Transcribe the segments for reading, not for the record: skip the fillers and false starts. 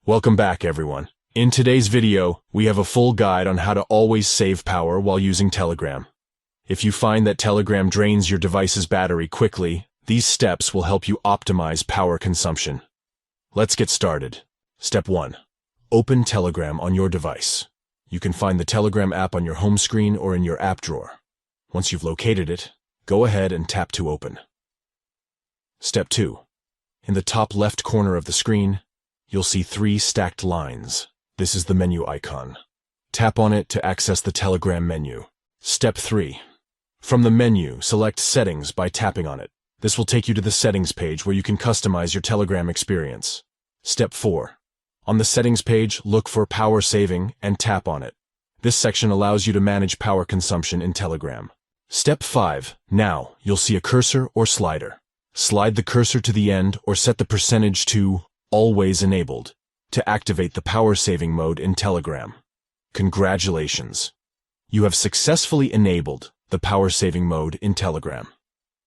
Welcome back, everyone. In today's video, we have a full guide on how to always save power while using Telegram. If you find that Telegram drains your device's battery quickly, these steps will help you optimize power consumption. Let's get started. Step 1. Open Telegram on your device. You can find the Telegram app on your home screen or in your app drawer. Once you've located it, go ahead and tap to open. Step 2. In the top left corner of the screen, you'll see 3 stacked lines. This is the menu icon. Tap on it to access the Telegram menu. Step 3. From the menu, select Settings by tapping on it. This will take you to the Settings page where you can customize your Telegram experience. Step 4. On the Settings page, look for Power Saving and tap on it. This section allows you to manage power consumption in Telegram. Step 5. Now, you'll see a cursor or slider. Slide the cursor to the end or set the percentage to Always Enabled to activate the power saving mode in Telegram. Congratulations! You have successfully enabled the power saving mode in Telegram.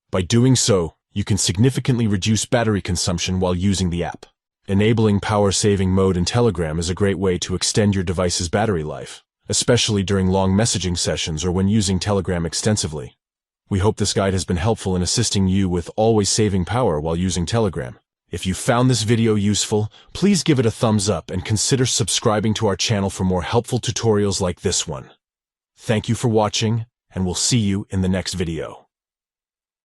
By doing so, you can significantly reduce battery consumption while using the app. Enabling power saving mode in Telegram is a great way to extend your device's battery life, especially during long messaging sessions or when using Telegram extensively. We hope this guide has been helpful in assisting you with always saving power while using Telegram. If you found this video useful, please give it a thumbs up and consider subscribing to our channel for more helpful tutorials like this one. Thank you for watching, and we'll see you in the next video.